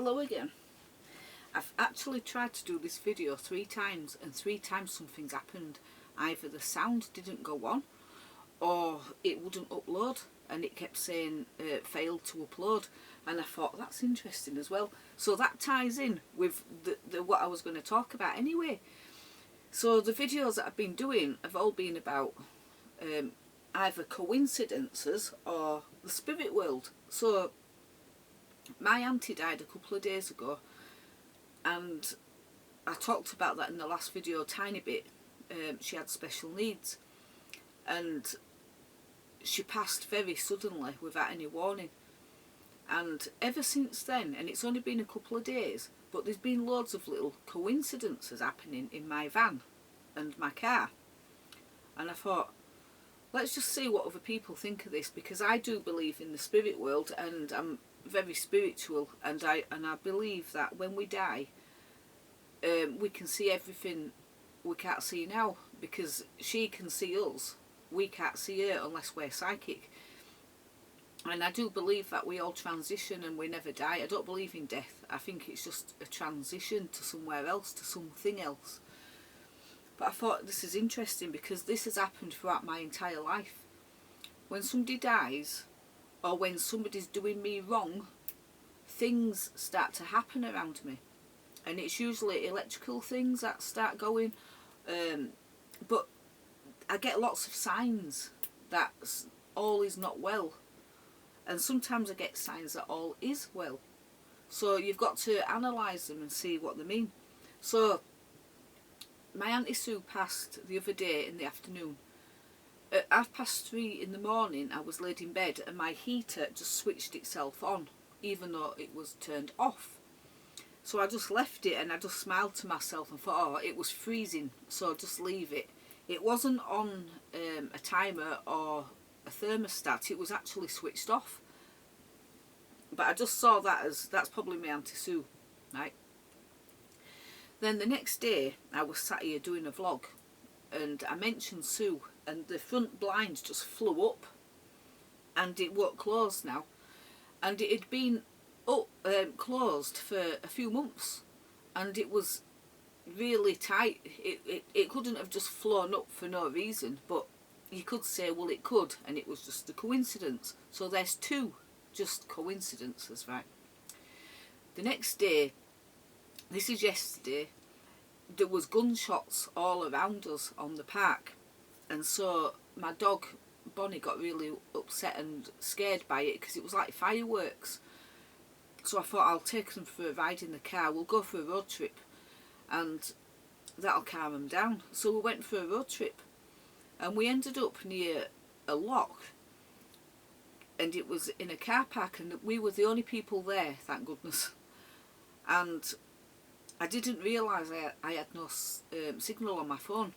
Hello again. I've actually tried to do this video 3 times and 3 times something's happened. Either the sound didn't go on or it wouldn't upload, and it kept saying failed to upload, and I thought that's interesting as well. So that ties in with the what I was going to talk about anyway. So the videos that I've been doing have all been about either coincidences or the spirit world. So my auntie died a couple of days ago, and I talked about that in the last video a tiny bit. She had special needs and she passed very suddenly without any warning, and ever since then, and it's only been a couple of days, but there's been loads of little coincidences happening in my van and my car, and I thought, let's just see what other people think of this, because I do believe in the spirit world and I'm very spiritual, and I believe that when we die we can see everything we can't see now, because she can see us, we can't see her unless we're psychic. And I do believe that we all transition and we never die. I don't believe in death. I think it's just a transition to somewhere else, to something else. But I thought this is interesting because this has happened throughout my entire life. When somebody dies, or when somebody's doing me wrong, things start to happen around me. And it's usually electrical things that start going. But I get lots of signs that all is not well. And sometimes I get signs that all is well. So you've got to analyse them and see what they mean. So my Auntie Sue passed the other day in the afternoon. At 3:30 in the morning I was laid in bed and my heater just switched itself on, even though it was turned off. So I just left it and I just smiled to myself and thought, oh, it was freezing, so just leave it. It wasn't on a timer or a thermostat, it was actually switched off. But I just saw that as, that's probably my Auntie Sue, right? Then the next day I was sat here doing a vlog and I mentioned Sue, and the front blind just flew up and it won't close now, and it had been closed for a few months and it was really tight. It couldn't have just flown up for no reason, but you could say, well, it could, and it was just a coincidence. So there's 2 just coincidences, right? The next day, this is yesterday, there was gunshots all around us on the park, and so my dog Bonnie got really upset and scared by it because it was like fireworks. So I thought, I'll take them for a ride in the car, we'll go for a road trip and that'll calm them down. So we went for a road trip and we ended up near a lock, and it was in a car park and we were the only people there, thank goodness. And I didn't realise I had no signal on my phone.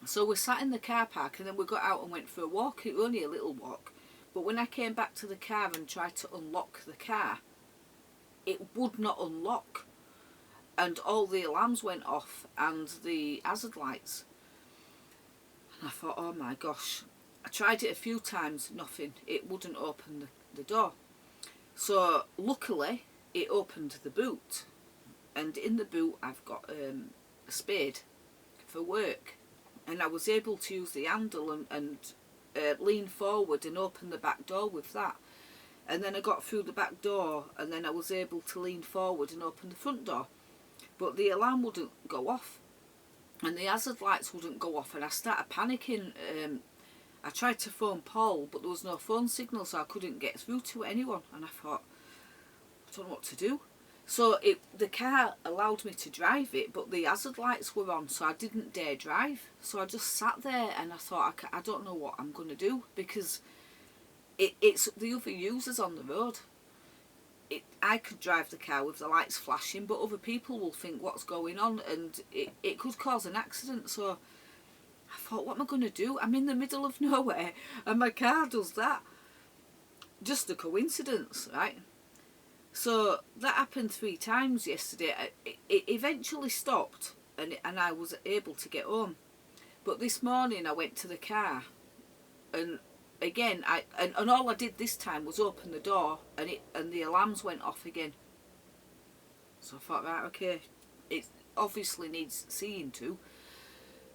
So we sat in the car park and then we got out and went for a walk. It was only a little walk, but when I came back to the car and tried to unlock the car, it would not unlock, and all the alarms went off and the hazard lights. And I thought, oh my gosh. I tried it a few times, nothing. It wouldn't open the door. So luckily it opened the boot, and in the boot I've got a spade for work, and I was able to use the handle and lean forward and open the back door with that. And then I got through the back door and then I was able to lean forward and open the front door, but the alarm wouldn't go off and the hazard lights wouldn't go off, and I started panicking. I tried to phone Paul, but there was no phone signal, so I couldn't get through to anyone, and I thought, I don't know what to do. So the car allowed me to drive it, but the hazard lights were on, so I didn't dare drive. So I just sat there and I thought, I don't know what I'm going to do, because it's the other users on the road. I could drive the car with the lights flashing, but other people will think what's going on, and it could cause an accident. So I thought, what am I going to do? I'm in the middle of nowhere and my car does that. Just a coincidence, right? So that happened 3 times yesterday. It eventually stopped and I was able to get home. But this morning I went to the car and again and all I did this time was open the door and the alarms went off again. So I thought, right, okay, it obviously needs seeing to,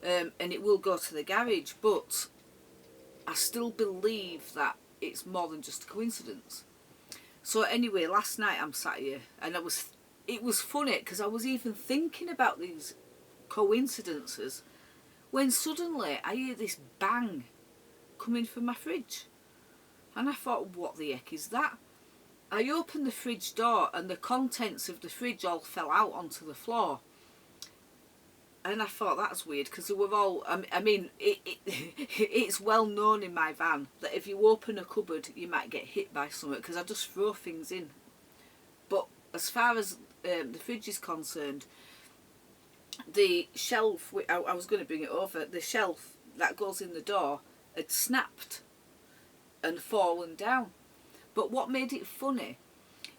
and it will go to the garage, but I still believe that it's more than just a coincidence. So anyway, last night I'm sat here, and it was funny because I was even thinking about these coincidences when suddenly I hear this bang coming from my fridge, and I thought, what the heck is that? I opened the fridge door and the contents of the fridge all fell out onto the floor. And I thought, that's weird, because they were all, I mean, it's well known in my van that if you open a cupboard, you might get hit by something, because I just throw things in. But as far as the fridge is concerned, the shelf, I was going to bring it over, the shelf that goes in the door had snapped and fallen down. But what made it funny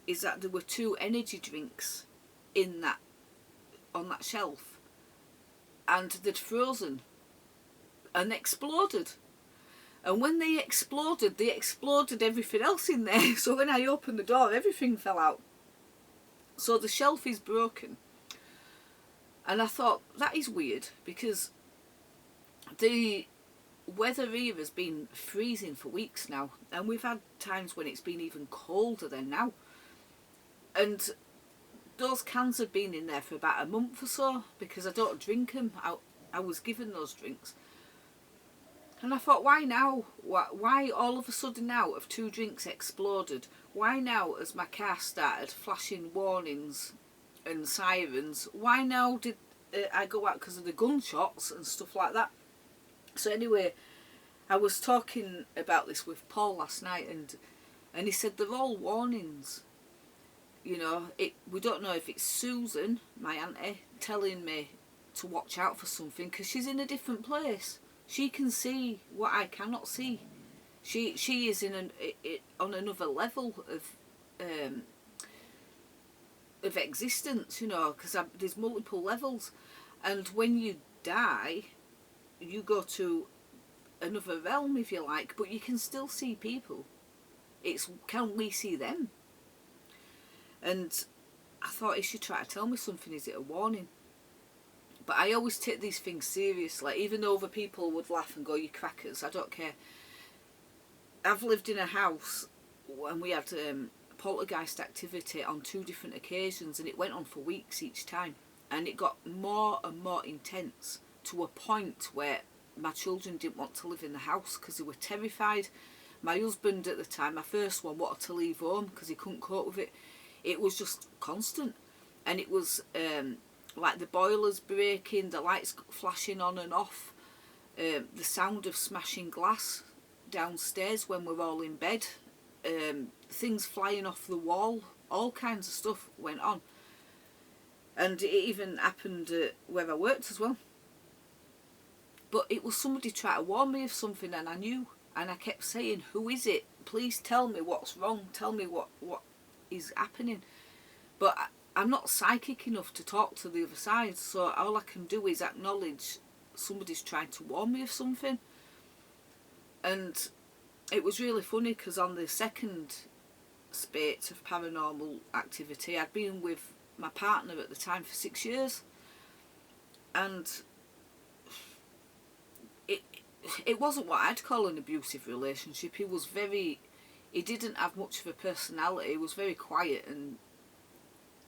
is that there were 2 energy drinks in that, on that shelf, and they'd frozen and exploded. And when they exploded everything else in there. So when I opened the door, everything fell out. So the shelf is broken. And I thought, that is weird, because the weather here has been freezing for weeks now, and we've had times when it's been even colder than now. And those cans have been in there for about a month or so, because I don't drink them. I was given those drinks. And I thought, why now? Why all of a sudden now have 2 drinks exploded? Why now has my car started flashing warnings and sirens? Why now did I go out because of the gunshots and stuff like that? So anyway, I was talking about this with Paul last night, and he said they're all warnings. You know, we don't know if it's Susan, my auntie, telling me to watch out for something, because she's in a different place. She can see what I cannot see. She is on another level of existence, you know, because there's multiple levels, and when you die, you go to another realm, if you like, but you can still see people. It's, can we see them? And I thought, is she trying to tell me something? Is it a warning? But I always take these things seriously, even though other people would laugh and go, you crackers, I don't care. I've lived in a house and we had poltergeist activity on 2 different occasions, and it went on for weeks each time, and it got more and more intense, to a point where my children didn't want to live in the house because they were terrified. My husband at the time, my first one, wanted to leave home because he couldn't cope with it. It was just constant, and it was like the boilers breaking, the lights flashing on and off, the sound of smashing glass downstairs when we're all in bed, things flying off the wall, all kinds of stuff went on. And it even happened where I worked as well. But it was somebody trying to warn me of something, and I knew, and I kept saying, who is it? Please tell me what's wrong, tell me what is happening. But I'm not psychic enough to talk to the other side, so all I can do is acknowledge somebody's trying to warn me of something. And it was really funny, because on the second spate of paranormal activity, I'd been with my partner at the time for 6 years, and it wasn't what I'd call an abusive relationship. He didn't have much of a personality. He was very quiet, and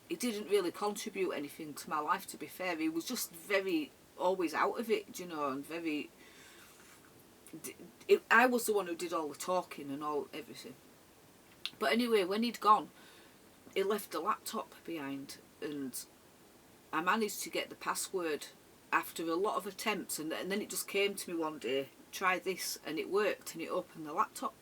he didn't really contribute anything to my life, to be fair. He was just very, always out of it, you know, and very... I was the one who did all the talking and everything. But anyway, when he'd gone, he left the laptop behind, and I managed to get the password after a lot of attempts, and then it just came to me one day, try this, and it worked, and it opened the laptop.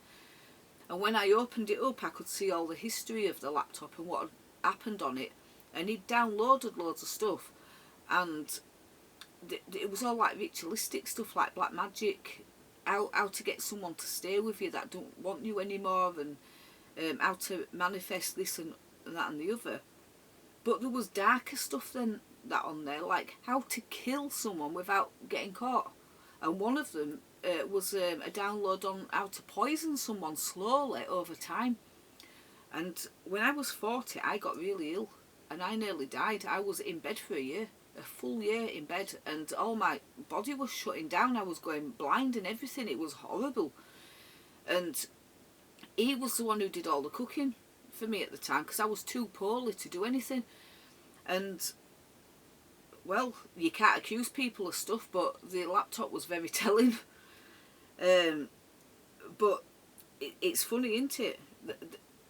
And when I opened it up, I could see all the history of the laptop and what had happened on it, and he'd downloaded loads of stuff, and it was all like ritualistic stuff, like black magic, how to get someone to stay with you that don't want you anymore, and how to manifest this and that and the other. But there was darker stuff than that on there, like how to kill someone without getting caught. And one of them was a download on how to poison someone slowly over time. And when I was 40, I got really ill. and I nearly died. I was in bed for a full year in bed, and all my body was shutting down. I was going blind and everything. It was horrible. And he was the one who did all the cooking for me at the time, because I was too poorly to do anything. And well, you can't accuse people of stuff, but the laptop was very telling. But it's funny, isn't it?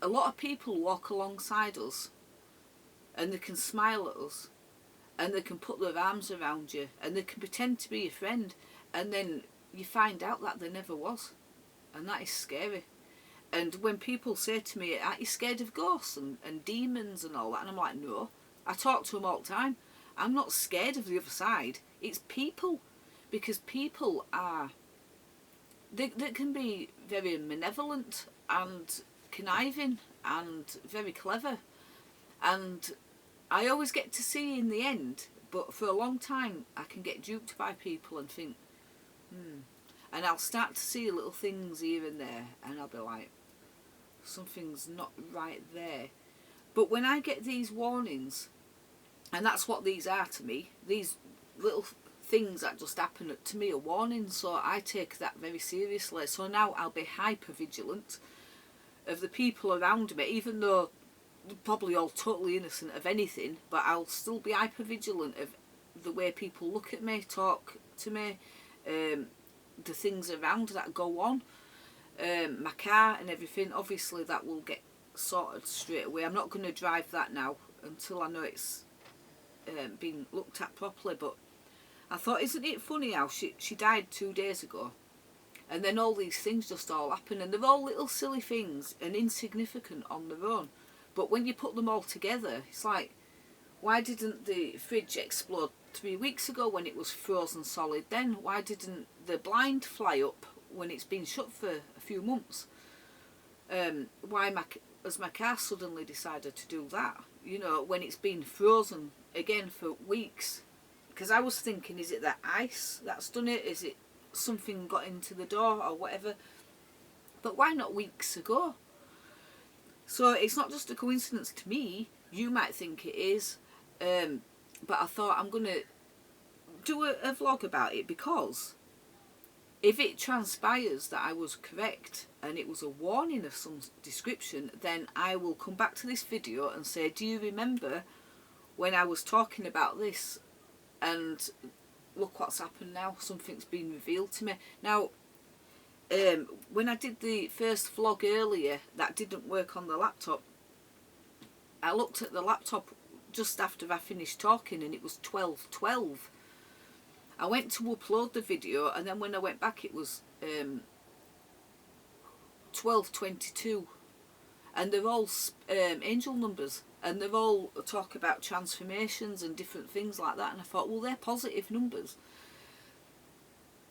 A lot of people walk alongside us and they can smile at us and they can put their arms around you and they can pretend to be your friend, and then you find out that there never was, and that is scary. And when people say to me, aren't you scared of ghosts and demons and all that, and I'm like, no, I talk to them all the time. I'm not scared of the other side. It's people, because people are, they can be very malevolent and conniving and very clever, and I always get to see in the end, but for a long time I can get duped by people and think, and I'll start to see little things here and there, and I'll be like, something's not right there. But when I get these warnings, and that's what these are to me, these little things that just happen to me are warnings, so I take that very seriously. So now I'll be hyper vigilant of the people around me, even though they're probably all totally innocent of anything, but I'll still be hyper vigilant of the way people look at me, talk to me, the things around that go on, my car and everything. Obviously that will get sorted straight away. I'm not going to drive that now until I know it's been looked at properly. But I thought, isn't it funny how she died 2 days ago, and then all these things just all happen, and they're all little silly things and insignificant on their own, but when you put them all together, it's like, why didn't the fridge explode 3 weeks ago when it was frozen solid then? Why didn't the blind fly up when it's been shut for a few months? Why has my car suddenly decided to do that, you know, when it's been frozen again for weeks? Because I was thinking, is it that ice that's done it? Is it something got into the door or whatever? But why not weeks ago? So it's not just a coincidence to me. You might think it is, but I thought I'm going to do a vlog about it, because if it transpires that I was correct and it was a warning of some description, then I will come back to this video and say, do you remember when I was talking about this? And look what's happened now. Something's been revealed to me. Now, when I did the first vlog earlier that didn't work on the laptop, I looked at the laptop just after I finished talking and it was 12:12. I went to upload the video, and then when I went back it was 12:22, and they're all angel numbers, and they're all talk about transformations and different things like that, and I thought, well, they're positive numbers.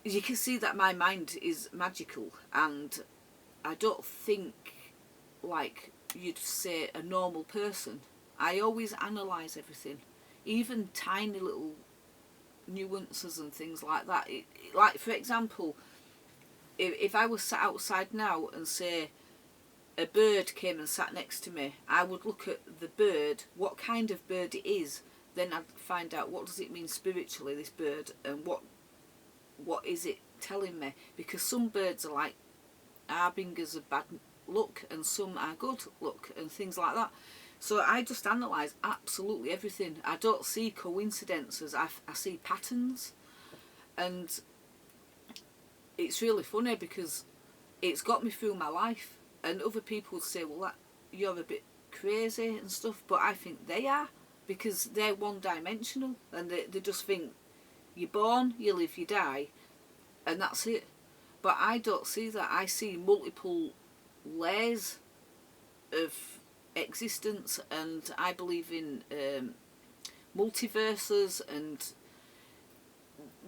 You can see that my mind is magical, and I don't think like you'd say a normal person. I always analyse everything, even tiny little nuances and things like that. Like, for example, if I was sat outside now and say a bird came and sat next to me, I would look at the bird, what kind of bird it is, then I'd find out what does it mean spiritually, this bird, and what is it telling me, because some birds are like harbingers of bad luck and some are good luck and things like that. So I just analyse absolutely everything. I don't see coincidences, I see patterns, and it's really funny because it's got me through my life. And other people say, well, that you're a bit crazy and stuff, but I think they are, because they're one-dimensional, and they just think you're born, you live, you die, and that's it. But I don't see that. I see multiple layers of existence, and I believe in multiverses and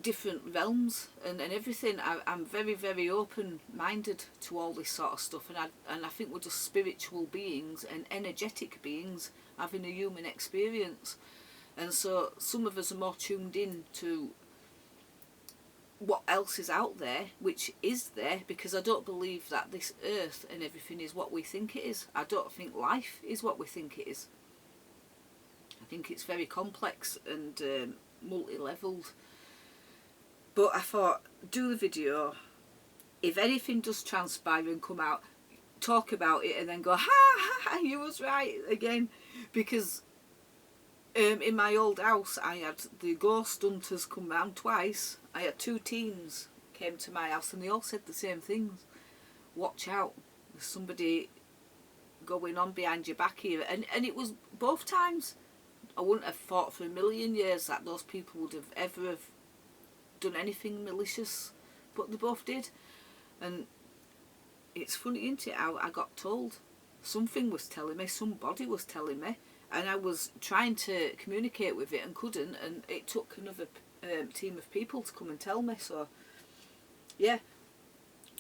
different realms and everything. I'm very, very open-minded to all this sort of stuff, and I think we're just spiritual beings and energetic beings having a human experience, and so some of us are more tuned in to what else is out there, which is there, because I don't believe that this earth and everything is what we think it is. I don't think life is what we think it is. I think it's very complex and multi-levelled. But I thought, do the video. If anything does transpire and come out, talk about it and then go, ha ha ha, you was right again. Because in my old house I had the ghost hunters come round twice. I had 2 teens came to my house and they all said the same things. Watch out, there's somebody going on behind your back here. And it was both times. I wouldn't have thought for a million years that those people would have ever have done anything malicious, but they both did. And it's funny, isn't it, how I got told. Something was telling me, somebody was telling me, and I was trying to communicate with it and couldn't, and it took another team of people to come and tell me. So yeah,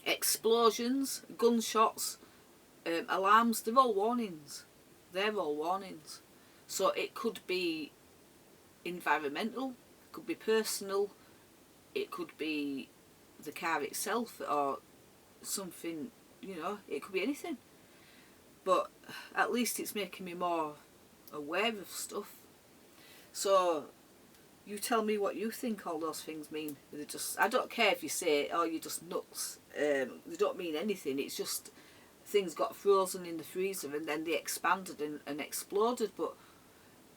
explosions, gunshots, alarms, they're all warnings. They're all warnings. So it could be environmental, it could be personal, it could be the car itself, or something, you know, it could be anything. But at least it's making me more aware of stuff. So you tell me what you think all those things mean. They're just, I don't care if you say, oh, you're just nuts. They don't mean anything. It's just things got frozen in the freezer and then they expanded and exploded. But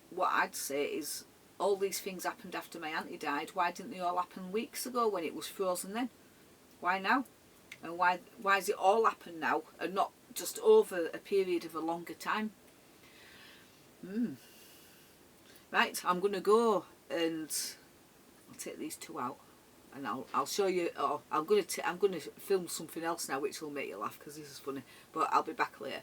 what I'd say is, all these things happened after my auntie died. Why didn't they all happen weeks ago when it was frozen then? Why now? And why has it all happened now and not just over a period of a longer time? Right, I'm going to go and I'll take these 2 out and I'll show you. Oh, I'm going to film something else now which will make you laugh because this is funny. But I'll be back later.